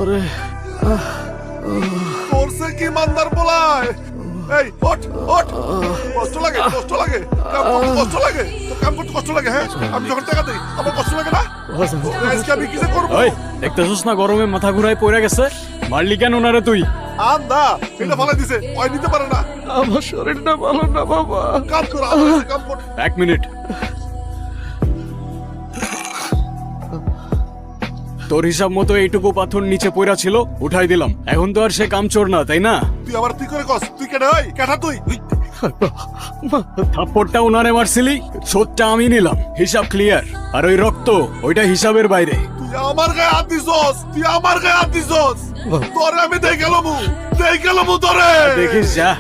ওরে করছে কি মান্দার বলায়? এই ওঠ ওঠ, কষ্ট লাগে কষ্ট লাগে, কাম করতে কষ্ট লাগে, তো কাম করতে কষ্ট লাগে। হ্যাঁ আমি যখন টাকা দিই আমার কষ্ট লাগে না? আজকে আমি কি যে করবো? ওই দেখতেছস না গরমে মাথা ঘুরায় পড়ে গেছে, মারলি কেন ওনারে তুই? আন্দা এটা ফালাই দিছে, ওই নিতে পারে না। আমার শরীরটা ভালো না বাবা। কাম কর, আমার কাছে কাম কর। এক মিনিট, তোর হিসাব মতো এইটুকু পাথর নিচে পড়া ছিল, উঠাই দিলাম। এখন তো আর সে কামচোর না, তাই না? তুই আবার তুই করে কস, তুই কেটে ওই কেটা তুই। থাপ্পড়টা উনারে মারছিলি, শোধটা আমি নিলাম, হিসাব ক্লিয়ার। আর ওই রক্ত, ওইটা হিসাবের বাইরে। তুই আমার গায়ে হাত দিছস, তুই আমার গায়ে হাত দিছস। তোরে আমি দেখে গেলাম তোরে। দেখিস যা।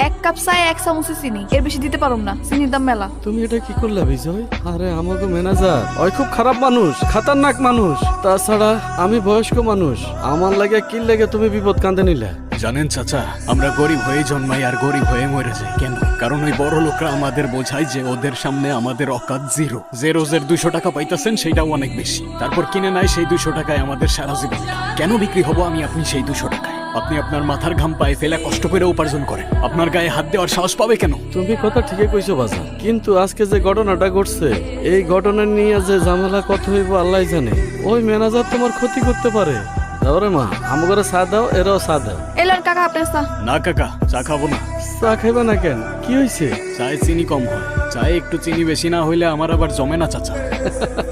এক কাপ চায় এক চামচ চিনি, এর বেশি দিতে পারুম না, চিনির দাম মেলা। তুমি এটা কি করলে বিজয়? আরে আমাকে ম্যানেজার ওই খুব খারাপ মানুষ, খাতারনাক মানুষ। তাছাড়া আমি বয়স্ক মানুষ, আমার লাগে কি লাগে তুমি বিপদ কাঁদে নিলে? জানেন চাচা, আমরা গরিব হয়ে জন্মাই আর গরিব হয়ে মরে যাই। কেন? কারণ ওই বড় লোকরা আমাদের বোঝায় যে ওদের সামনে আমাদের অকাত জিরো। যে রোজের 200 টাকা পাইতেছেন সেটাও অনেক বেশি, তারপর কিনে নেয় সেই 200 টাকায় আমাদের সারা জীবন। কেন বিক্রি হবো আমি আপনি সেই 200 টাকায়? আপনি আপনার মাথার ঘাম পায়ে ফেলে কষ্ট করে উপার্জন করেন, আপনার গায়ে হাত দেওয়ার সাহস পাবে কেন? তুমি কথা ঠিকই কইছো বাজা, কিন্তু আজকে যে ঘটনাটা ঘটছে, এই ঘটনা নিয়ে যে ঝামেলা কত হইব আল্লাহ জানে। ওই ম্যানেজার তোমার ক্ষতি করতে পারে। দাও রে মা, আমাকে চা দাও, এরাও চা দাও। এলার কাকা আপনার চা। না কাকা, চা খাবো না। চা খাইবা না কেন? কি হয়েছে? চায়ে চিনি কম হয়, চায়ে একটু চিনি বেশি না হইলে আমার আবার জমে না চাচা।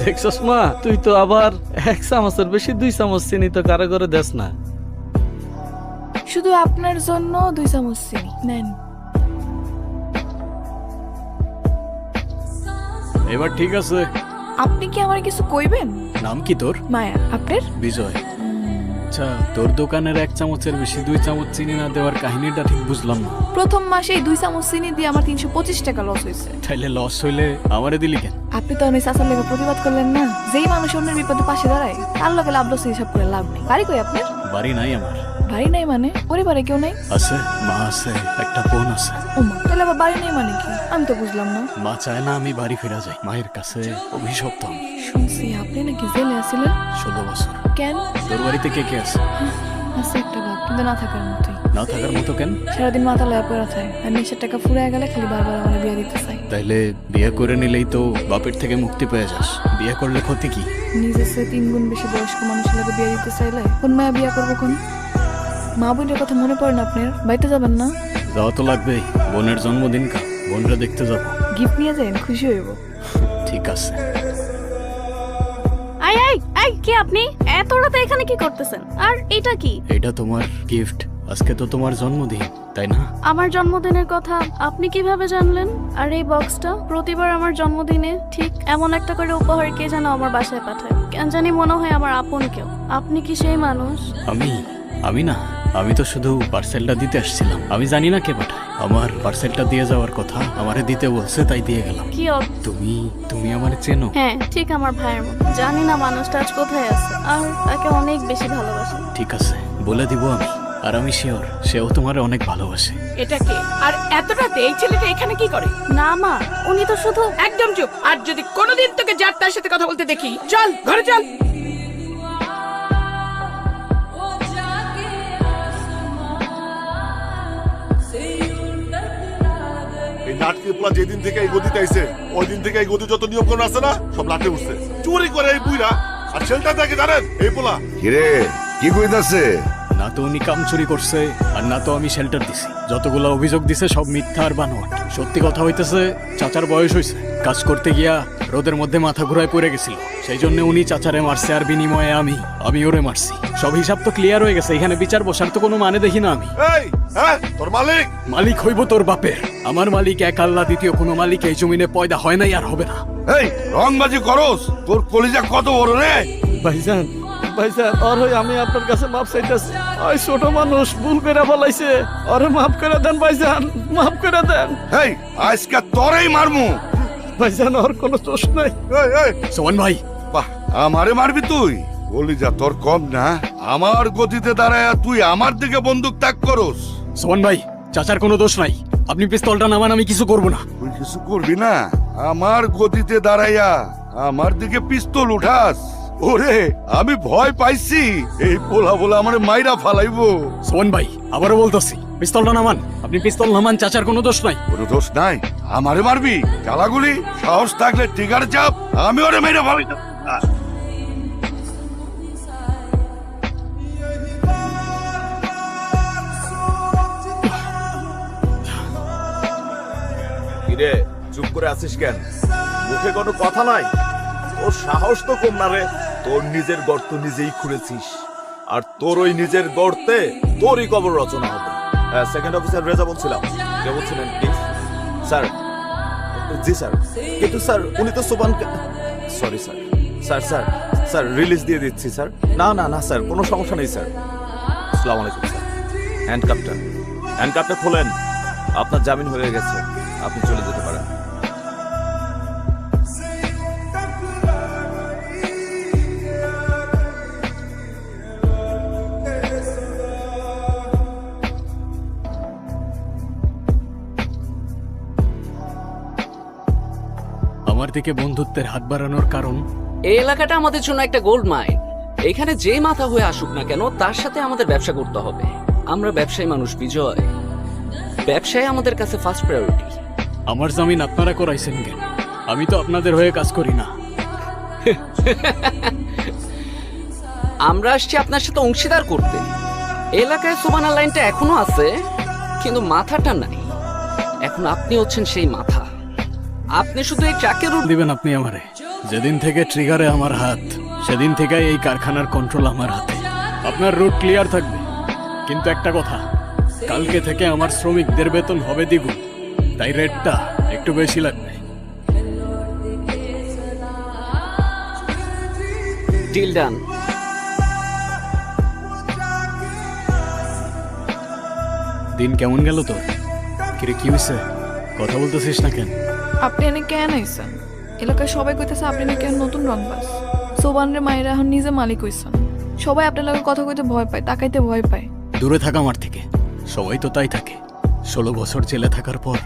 দেখছস মা, তুই তো আবার 1 চামচের বেশি 2 চামচ চিনি তো কারো করে দেস না। শুধু আপনার জন্য 2 চামচ চিনি নেন। এবার ঠিক আছে। আপনি কি আমার কিছু কইবেন? নাম কি তোর? মায়া। আপনার? বিজয়। আচ্ছা, তোর দোকানের 1 চামচের বেশি 2 চামচ চিনি না দেওয়ার কাহিনীটা ঠিক বুঝলাম না। প্রথম মাসে 2 চামচ চিনি দিয়ে আমার 325 টাকা লস হয়েছে। তাইলে লস হইলে আমারে দিলি কেন? আপনি তো অনেক চাচার লেগে প্রতিবাদ করলেন না। যেই মানুষ অন্যের বিপদে পাশে দাঁড়ায় তার লগে লাভ লস হিসাব করে লাভ নেই। বাড়ি কই আপনার? বাড়ি নাই আমার। বাড়ি নাই মানে? পরিবারে কেউ নাই? আছে, মা আছে, একটা বোন আছে। ও মা, তাহলে আবার বাড়ি নাই মানে কি? আমি তো বুঝলাম না। মা চায় না আমি বাড়ি ফিরে যাই, মায়ের কাছে অভিশপ্ত আমি। শুনছি আপনি নাকি জেলে আছিলেন। 16 বছর। কেন? তোর বাড়িতে কে কে আছে? আছে একটা বাপ, কিন্তু না থাকার মতোই। না থাকার মতো কেন? সারাদিন মাথা লয়া পড়া থাকে, আর নেশার টাকা ফুরায় গেলে খালি বারবার আমার বিয়ে দিতে চাই। তাইলে বিয়ে করে নিলেই তো বাপের থেকে মুক্তি পেয়ে যাস। বিয়ে করলে ক্ষতি কি? নিজের চেয়ে 3 গুণ বেশি বয়স্ক মানুষের লাগে বিয়ে দিতে চাইলে কোন মায়া বিয়ে করবো কোন? মা বোনের কথা মনে পড়ে না আপনার? বাড়িতে যাবেন না? যাওয়া তো লাগবেই, বোনের জন্মদিন কা, বোনরা দেখতে যাব। গিফট নিয়ে যাবেন, খুশি হইব। ঠিক আছে। আই আই আই, কে আপনি? এত রাতে এখানে কি করতেছেন? আর এটা কি? এটা তোমার গিফট। আজকে তো তোমার জন্মদিন, তাই না? আমার জন্মদিনের কথা আপনি কিভাবে জানলেন? আর এই বক্সটা প্রতিবার আমার জন্মদিনে ঠিক এমন একটা করে উপহার কে যেন আমার বাসায় পাঠায়, কেন জানি মনে হয় আমার আপন কেউ। আপনি কি সেই মানুষ? আমি না, আমি তো শুধু পার্সেলটা দিতে আসছিলাম। আমি জানি না কে পাঠায়। আমার পার্সেলটা দিয়ে যাওয়ার কথা, আমারে দিতে বলছে, তাই দিয়ে গেলাম। কি তুমি আমারে চেনো? হ্যাঁ, ঠিক আমার ভাইয়ের মতো। জানি না মানুষটা আজ কোথায় আছে, আর তাকে অনেক বেশি ভালোবাসি। ঠিক আছে, বলে দিব আমি। আর আমি শিওর সেও তোমারে অনেক ভালোবাসে। এটা কে? আর এত রাতে এই ছেলেটা এখানে কি করে? না মা, উনি তো শুধু একদম চুপ। আর যদি কোনোদিন তোকে যার তার সাথে কথা বলতে দেখি, চল ঘরে চল। এই নাটকের পোলা যেদিন থেকে এই গদিতে আইছে, ওই দিন থেকে এই গদি যত নিয়ম কানুন আছে না, সব লাটে উঠছে। চুরি করে এই বুইরা, আর ছেলেটা দেখে জানেন এই পোলা। কিরে কি কইতাছে? না তো উনি কাম চুরি করছে, আর না তো আমি শেল্টার দিছি। যতগুলো অভিযোগ দিছে সব মিথ্যা আর বানোয়াট। সত্যি কথা হইতেছে, চাচার বয়স হয়েছে, কাজ করতে গিয়া রোদের মধ্যে মাথা ঘুরায় পড়ে গেছিল। সেই জন্য উনি চাচারে মারছে, আর বিনিময়ে আমি ওরে মারছি। সব হিসাব তো ক্লিয়ার হয়ে গেছে, এখানে বিচার বসার তো কোনো মানে দেখি না আমি। এই হ্যাঁ, তোর মালিক হইব তোর বাপের। আমার মালিক এক আল্লাহ, দ্বিতীয় কোনো মালিক এই জমিনে পয়দা হয় নাই আর হবে না। এই রংবাজি করস, তোর কলিজা কত বড় রে? ভাইজান আর হই আমি আপনার কাছে মাপ চাইতেছি। ওই ছোট মানুষ ভুল করে বলাইছে, আরে মাফ করে দেন ভাইজান, মাফ করে দেন। এই আজকে তোরেই মারমু। ভাইজান ওর কোনো দোষ নাই। সোহান ভাই, বাহ, আমারে মারবি তুই? কলিজা তোর কম না? আমার গতিতে দাঁড়ায় তুই আমার দিকে বন্দুক তাক করস? সোহান ভাই, চাচার কোনো দোষ নাই। আপনি পিস্তলটা নামান, আমি কিছু করবো না। তুই কিছু করবি না? আমার গতিতে দাঁড়াইয়া আমার দিকে পিস্তল উঠাস? ওরে আমি ভয় পাইছি এই পোলা বলে আমার মাইরা ফালাইবো। সোহান ভাই আবারও বলতেছি, পিস্তলটা নামান। আপনি পিস্তল নামান, চাচার কোনো দোষ নাই। কোনো দোষ নাই, আমারে মারবি? চালাগুলি সাহস থাকলে টিকার চাপ, আমি ওরে মাইরা ফালাই। কিরে চুপ করে আছিস কেন? মুখে কোনো কথা নাই? তোর সাহস তো কম না রে। তোর নিজের গর্ত নিজেই খুঁড়েছিস, আর তোর ওই নিজের গর্তে তোরই কবর রচনা হবে। সেকেন্ড অফিসার রেজা বলছিলাম। কে বলছিলেন প্লিজ? স্যার। জি স্যার, কিন্তু স্যার উনি তো সোবান। Sorry sir. Sir sir sir release দিয়ে দিচ্ছি স্যার। না না না স্যার, কোনো সমস্যা নেই স্যার। আসসালামু আলাইকুম স্যার। হ্যান্ডকাপটা খোলেন। আপনার জামিন হয়ে গেছে, আপনি চলে যেতে পারেন। আমার দিকে বন্ধুত্বের হাত বাড়ানোর কারণ? এই এলাকাটা আমাদের জন্য একটা গোল্ড মাইন। এখানে যে মাথা হয়ে আসুক না কেন, তার সাথে আমাদের ব্যবসা করতে হবে। আমরা ব্যবসায়ী মানুষ বিজয়, ব্যবসায় আমাদের কাছে ফার্স্ট প্রায়োরিটি। আমার জামিন আপনারা করাইছেন কেন? আমি তো আপনাদের হয়ে কাজ করি না। আমরা আসছি আপনার সাথে অংশীদার করতে। এলাকায় সোবানা লাইনটা এখনো আছে, কিন্তু মাথাটা নাই। এখন আপনি হচ্ছেন সেই মাথা। আপনি শুধু এই ট্রাকের দিবেন আপনি আমারে। যেদিন থেকে ট্রিগারে আমার হাত, সেদিন থেকে এই কারখানার কন্ট্রোল আমার হাতে। আপনার রুট ক্লিয়ার থাকবে, কিন্তু একটা কথা, কালকে থেকে আমার শ্রমিকদের বেতন হবে দ্বিগুণ, তাই রেটটা একটু বেশি লাগবে। Deal done. দিন কেমন গেল তোর? কিরে কি হয়েছে? কথা বলতেছিস না কেন? আপনি এনে কেন আইছেন? এলাকায় সবাই কইতেছে আপনি নাকি এখন নতুন রংবাজ। সোবানরে মায়েরা এখন নিজে মালিক হইছেন। সবাই আপনার লগে কথা কইতে ভয় পায়, তাকাইতে ভয় পায়। দূরে থাকা আমার থেকে, সবাই তো তাই থাকে। 16 বছর জেলে থাকার পর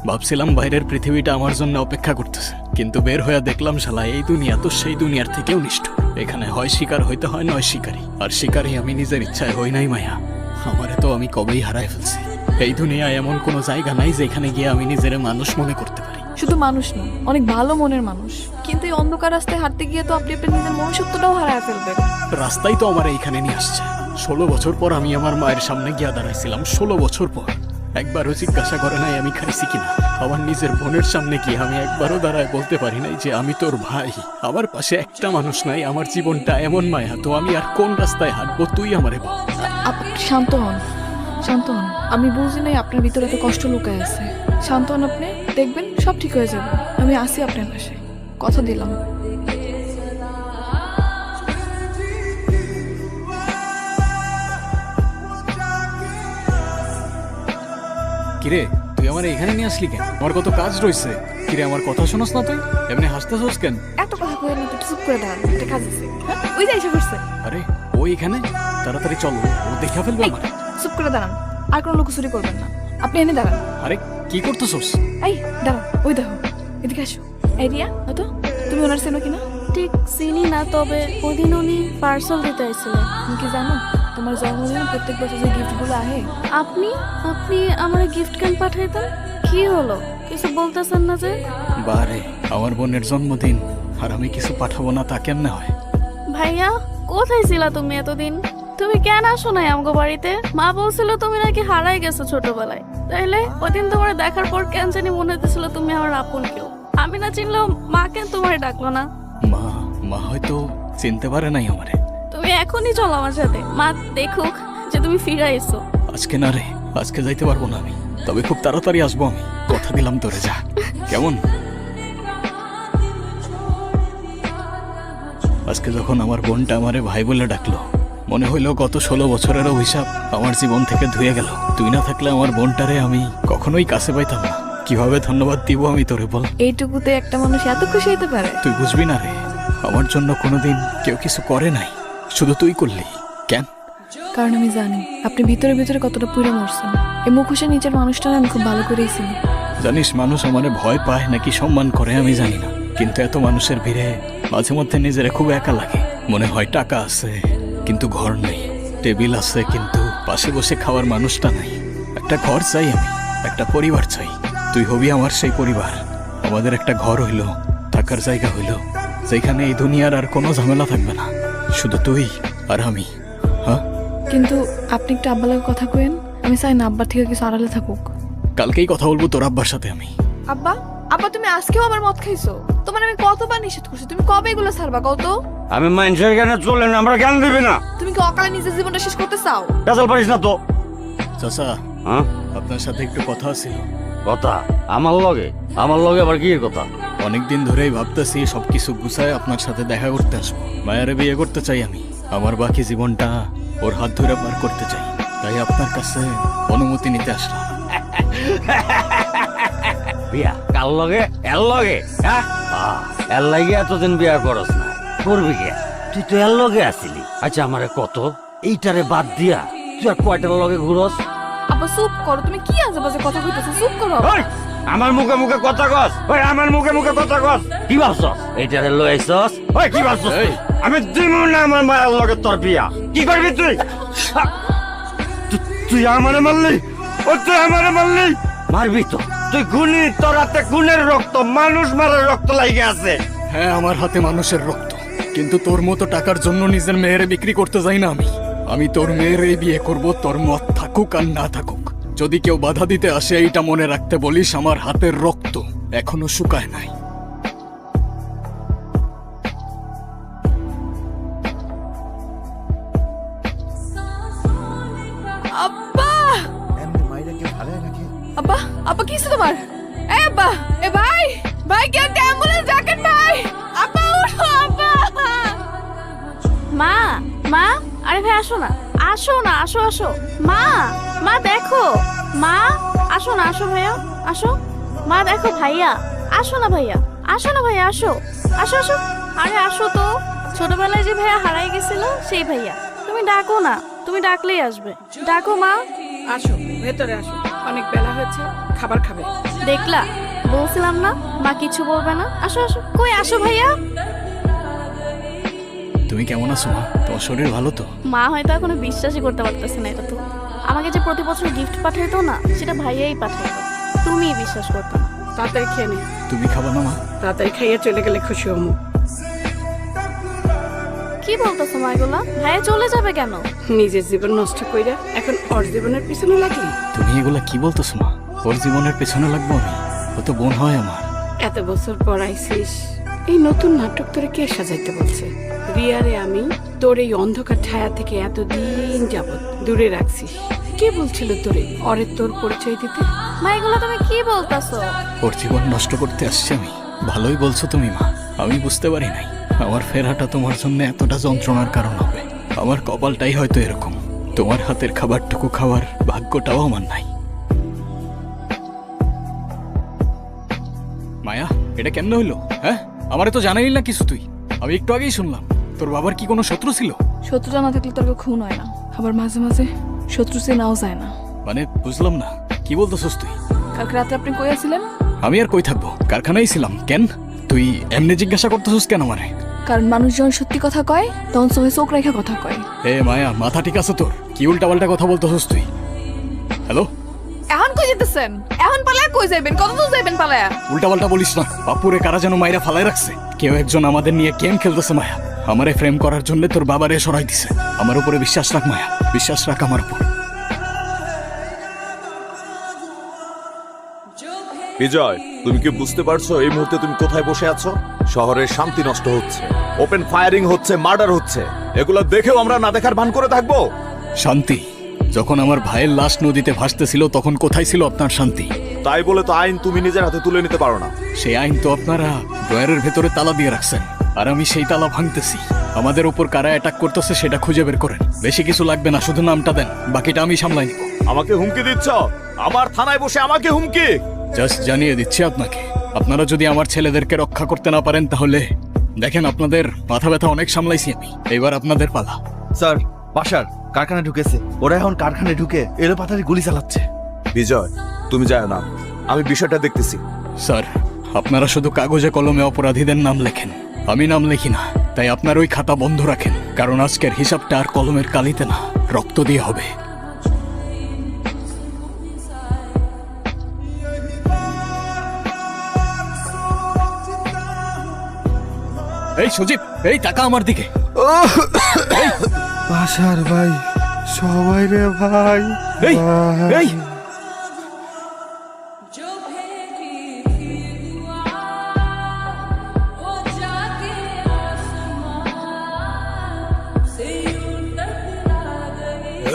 ভাবছিলাম বাইরের পৃথিবীটা আমার জন্য অপেক্ষা করতেছে, কিন্তু বের হয়ে দেখলাম শালা এই দুনিয়া তো সেই দুনিয়ার থেকেও নিষ্ঠুর। এখানে হয় শিকার হইতে হয়, নয় শিকারী। আর শিকারী আমি নিজের ইচ্ছায় হই নাই মায়া। আমারে তো আমি কবেই হারায় ফেলছি। এই দুনিয়ায় এমন কোনো জায়গা নাই যেখানে গিয়ে আমি নিজের মানুষ মনে করতে পারি। শুধু মানুষ না, অনেক ভালো মনের মানুষ। কিন্তু এই অন্ধকার রাস্তায় হাঁটতে গিয়ে তো আপনি আপনার নিজের মনুষ্যত্বটাও হারায় ফেলবেন। রাস্তাই তো আমার এইখানে নিয়ে আসছে। 16 বছর পর আমি আমার মায়ের সামনে গিয়া দাঁড়াইছিলাম। 16 বছর পর একবারও জিজ্ঞাসা করে নাই আমি খাইছি কিনা। আমার নিজের বোনের সামনে গিয়ে আমি একবারও দাঁড়ায় বলতে পারি নাই যে আমি তোর ভাই। আমার পাশে একটা মানুষ নাই। আমার জীবনটা এমন মায়া, তো আমি আর কোন রাস্তায় হাঁটবো? তুই আমারে বল। আপনি শান্ত হন, শান্ত হন। আমি বুঝি নাই আপনার ভিতরে এত কষ্ট লুকায় আছে। শান্ত হন আপনি, দেখবেন সব ঠিক হয়ে যাবে। আমি আসি আপনার পাশে, কথা দিলাম। কিরে তুই আমার এখানে নিয়ে আসলি কেন? আমার কত কাজ রয়েছে। কিরে আমার কথা শোনস না তুই? এমনি হাসতেছস কেন? এত কথা কয়ে না, একটু চুপ করে দাঁড়ান। একটা কাজ আছে। হ্যাঁ? ওই যে এসে পড়ছে। আরে ও এখানে? তাড়াতাড়ি চলো, ও দেখা ফেলবে আমার। চুপ করে দাঁড়ান, আর কোনো লোক চুরি করবেন না। আপনি এনে দাঁড়ান। আরে কি করতেছস? এই দাঁড়ান, ওই দেখো, এদিকে আসো। এই রিয়া, তো তুমি ওনার চেনো কিনা? ঠিক চিনি না, তবে ওদিন উনি পার্সেল দিতে আসছিলেন। তুমি কি জানো তোমার জন্মদিনে প্রত্যেক বছর যে গিফটগুলো আহে? আপনি আপনি আমার গিফট কেন পাঠাইতেন? কি হলো, কিছু বলতেছেন না যে? বারে আমার বোনের জন্মদিন, আর আমি কিছু পাঠাবো না তা কেমনে হয়? ভাইয়া কোথায় ছিলা তুমি এতদিন? তুমি কেন আসো নাই আমগো বাড়িতে? মা বলছিল তুমি নাকি হারাই গেছো ছোটবেলায়। তাইলে ওদিন তোমার দেখার পর কেন জানি মনে হতেছিল তুমি আমার আপন কেউ। আমি না চিনলেও মা কেন তোমার ডাকলো না? মা মা হয়তো চিনতে পারে নাই আমারে। তুমি এখনই চলো আমার সাথে, মা দেখুক যে তুমি ফিরে এসো। আজকে না রে, আজকে যাইতে পারবো না আমি, তবে খুব তাড়াতাড়ি আসবো আমি, কথা দিলাম তোরে। যা কেমন? আজকে যখন আমার বোনটা আমারে ভাই বলে ডাকলো, মনে হইলো গত 16 বছরের অভিশাপ আমার জীবন থেকে ধুয়ে গেল। তুই না থাকলে আমার বোনটারে আমি কখনোই কাছে পাইতাম না। কিভাবে ধন্যবাদ দিব আমি তোরে বল? এইটুকুতে একটা মানুষ এত খুশি হইতে পারে? তুই বুঝবি না রে, আমার জন্য কোনোদিন কেউ কিছু করে নাই, শুধু তুই করলি। কেন? কারণ আমি জানি আপনি ভিতরে ভিতরে কতটা পুড়ে মরছেন। এই মুখোশের নিচের মানুষটা আমি খুব ভালো করেই চিনি। জানিস মানুষ আমারে ভয় পায় নাকি সম্মান করে আমি জানি না, কিন্তু এত মানুষের ভিড়ে মাঝে মধ্যে নিজেরা খুব একা লাগে। মনে হয় টাকা আছে কিন্তু ঘর নেই, টেবিল আছে কিন্তু পাশে বসে খাওয়ার মানুষটা নাই। একটা ঘর চাই আমি, একটা পরিবার চাই। তুই হবি আমার সেই পরিবার। আমাদের একটা ঘর হইল, থাকার জায়গা হইল, যেখানে এই দুনিয়ার আর কোনো ঝামেলা থাকবে না, শুধু তুই আর আমি। হ্যাঁ, কিন্তু আপনি একটু আব্বালাকে কথা কইেন। আমি চাই না আব্বার থেকে কিছু আড়ালে থাকুক। কালকেই কথা বলবো তোর আব্বার সাথে আমি। আব্বা, আব্বা তুমি আজকেও আবার মদ খাইছো? তোমার আমি কতবার নিষেধ করছি, তুমি কবে এগুলো ছাড়বা কত? আমি মানুষের জ্ঞানে চলে না, আমরা জ্ঞান দিবি না। তুমি কি অকালে নিজের জীবনটা শেষ করতে চাও? পেছাল পারিস না তো। চাচা, হ্যাঁ, আপনার সাথে একটু কথা ছিল। কথা আমার লগে আবার কি কথা? অনেকদিন ধরেই ভাবতেছি সবকিছু গুছায় আপনার সাথে দেখা করতে আসবো। মায়ারে বিয়ে করতে চাই আমি, আমার বাকি জীবনটা ওর হাত ধরে পার করতে চাই, তাই আপনার কাছে অনুমতি নিতে আসলাম। বিয়া কার লগে? এর লগে? হ্যাঁ, এর লাগে এতদিন বিয়া করস না, করবি কে? তুই তো এর লগে আসিলি। আচ্ছা আমারে কত, এইটারে বাদ দিয়া তুই আর কয়টার লগে ঘুরস? আব্বা চুপ করো, তুমি কি আজে বাজে কথা কইতেছো? চুপ করো। ওই, আমার মুখে মুখে কথা কস। ওই আমার মুখে মুখে কথা কস। কি ভাবছস এইটারে লই আইছস? ওই কি ভাবছস? আমি দিব না আমার মায়ের লগে তোর বিয়া। কি করবি তুই? তুই আমারে মারলি? ও তুই আমারে মারলি? মারবি তো। তুই গুনি, তোর হাতে গুণের রক্ত, মানুষ মারার রক্ত লাগে আছে। হ্যাঁ, আমার হাতে মানুষের রক্ত, কিন্তু তোর মতো টাকার জন্য নিজের মেয়েরে বিক্রি করতে যাই না আমি। আমি তোর মেয়ের এই বিয়ে করব, তোর মত থাকুক আর না থাকুক। যদি কেউ বাধা দিতে আসে এইটা মনে রাখতে বলিস, আমার হাতের রক্ত এখনো শুকায় নাই। আব্বা, আব্বা, আব্বা কি হইছে তোমার? এই আব্বা, এ ভাই, ভাই কে অ্যাম্বুলেন্স ডাকেন ভাই। আব্বা উঠো আব্বা। মা, মা, আরে ভাই আসো না, আসো না, আসো আসো। মা, মা দেখো, মা আসো না, আসো ভাইয়া, আসো। মা দেখো ভাইয়া, আসো না ভাইয়া, আসো না ভাইয়া, আসো, আসো আসো। আরে আসো তো, ছোটবেলায় যে ভাইয়া হারাই গেছিল সেই ভাইয়া। তুমি ডাকো না, তুমি ডাকলেই আসবে। ডাকো মা। আসো ভেতরে আসো, অনেক বেলা হয়েছে, খাবার খাবে। দেখলা, বলছিলাম না মা কিছু বলবে না। আসো আসো। কই আসো ভাইয়া। তুমি কেমন আছো মা? তোমার শরীর ভালো তো? মা হয়তো এখনো বিশ্বাসই করতে পারতেছে না এটা তো। আমাকে যে প্রতি বছর গিফট পাঠাইতো না, সেটা ভাইয়াই পাঠাইতো, তুমি বিশ্বাস করতে না। তাড়াতাড়ি খেয়ে নে, তুমি খাবা না মা? তাড়াতাড়ি খাইয়ে চলে গেলে খুশি হমু। কি বলতেছো মা এগুলা? ভাইয়া চলে যাবে কেন? নিজের জীবন নষ্ট কইরা এখন ওর জীবনের পিছনে লাগলি? তুমি এগুলা কি বলতেছো মা? ওর জীবনের পেছনে লাগবো আমি? ও তো বোন হয় আমার। এত বছর পর আইছিস, এই নতুন নাটক তোরে কে সাজাইতে বলছে? রিয়ারে আমি তোর এই অন্ধকার ছায়া থেকে এতদিন যাবত দূরে রাখছিস। কে বলছিল তোরে অরে তোর পরিচয় দিতে? মা এগুলা তুমি কি বলতেছো? ওর জীবন নষ্ট করতে আসছি আমি? ভালোই বলছো তুমি মা, আমি বুঝতে পারি নাই আমার ফেরাটা তোমার জন্য এতটা যন্ত্রণার কারণ হবে। আমার কপালটাই হয়তো এরকম, তোমার হাতের খাবারটুকু খাওয়ার ভাগ্যটাও আমার নাই। মায়া, এটা কেন হইলো? হ্যাঁ, আমারে তো জানাইলি না কিছু তুই। আমি একটু আগেই শুনলাম তোর বাবার কি কোনো শত্রু ছিল? শত্রুতা না থাকলে তোর খুন হয় না, আবার মাঝে মাঝে শত্রু চেনাও যায় না। মানে বুঝলাম না, কি বলতেছস তুই? কালকে রাতে আপনি কই আছিলেন? আমি আর কই থাকবো, কারখানায় ছিলাম। কেন তুই এমনি জিজ্ঞাসা করতেছস কেন আমারে? কারণ মানুষ যখন সত্যি কথা কয় তখন চোখে চোখ রেখা কথা কয়। এ মায়া, মাথা ঠিক আছে তোর? কি উল্টাপাল্টা কথা বলতেছস তুই? হ্যালো, এখন কই যেতেছেন? এখন পালায়া কই যাইবেন? কত দূর যাইবেন পালায়া? উল্টাপাল্টা বলিস না। বাপুরে কারা যেন মাইরা ফালাই রাখছে। কেউ একজন আমাদের নিয়ে গেম খেলতেছে মায়া। আমারে ফ্রেম করার জন্য তোর বাবারে সরাই দিছে। আমার উপরে বিশ্বাস রাখ মায়া, বিশ্বাস রাখ আমার উপর। বিজয়, তুমি কি বুঝতে পারছো এই মুহূর্তে তুমি কোথায় বসে আছো? শহরের শান্তি নষ্ট হচ্ছে, ওপেন ফায়ারিং হচ্ছে, মার্ডার হচ্ছে। এগুলো দেখেও আমরা না দেখার ভান করে থাকবো? শান্তি? যখন আমার ভাইয়ের লাশ নদীতে ভাসতেছিল তখন কোথায় ছিল আপনার শান্তি? তাই বলে তো আইন তুমি নিজের হাতে তুলে নিতে পারো না। সেই আইন তো আপনারা ড্রয়ারের ভেতরে তালা দিয়ে রাখছেন, আর আমি সেই তালা ভাঙতেছি। আমাদের উপর কারা অ্যাটাক করতেছে সেটা খুঁজে বের করেন। বেশি কিছু লাগবে না, শুধু নামটা দেন, বাকিটা আমি সামলাই নিব। আমাকে হুমকি দিচ্ছ? আমার থানায় বসে আমাকে হুমকি? জাস্ট জানিয়ে দিচ্ছি আপনাকে, আপনারা যদি আমার ছেলেদেরকে রক্ষা করতে না পারেন তাহলে দেখেন, আপনাদের মাথা ব্যথা অনেক সামলাইছি আমি, এবার আপনাদের পালা। স্যার, বাসার কারখানা ঢুকেছে, ওরা এখন কারখানায় ঢুকে এলো পাতারি গুলি চালাচ্ছে। বিজয়, তুমি যায় না, আমি বিষয়টা দেখতেছি। স্যার, আপনারা শুধু কাগজে কলমে অপরাধীদের নাম লেখেন, আমি নাম লিখি না। তাই আপনার ওই খাতা বন্ধ রাখেন, কারণ আজকের হিসাবটা আর কলমের কালিতে না, রক্ত দিয়ে হবে। এই সজীব, এই টাকা আমার দিকে। বাসার ভাই, সবাই রে ভাই। এই এই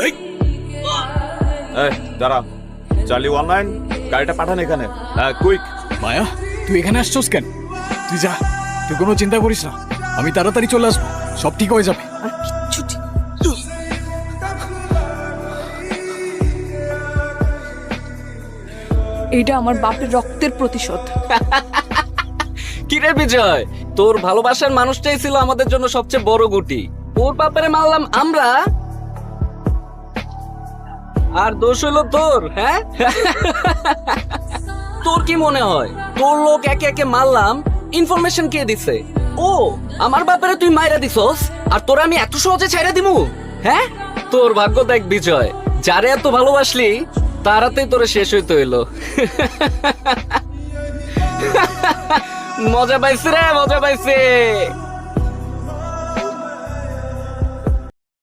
এই, এই দাঁড়া, চার্লি অনলাইন, গাড়িটা পাঠান এখানে, হ্যাঁ কুইক। মায়া, তুই এখানে আসছস কেন? তুই যা, তুই কোনো চিন্তা করিস না, আমি তাড়াতাড়ি চলে আসবো, সব ঠিক হয়ে যাবে। এটা আমার বাপের রক্তের প্রতিশোধ। কিরে বিজয়, তোর ভালোবাসার মানুষটাই ছিল আমাদের জন্য সবচেয়ে বড় গুটি। ওর ব্যাপারে মারলাম আমরা, আর দোষ হলো তোর। হ্যাঁ, তোর কি মনে হয় তোর লোক একে একে মারলাম, ইনফরমেশন কে দিছে? ও, আমার ব্যাপারে তুই মাইরা দিছস, আর তোরা আমি এত সহজে ছাইরা দিমু? হ্যাঁ, তোর ভাগ্য দেখ বিজয়, যারে এত ভালোবাসলি তারাতেই তোরে শেষ হইতে হইলো। মজা পাইছে রে, মজা পাইছে।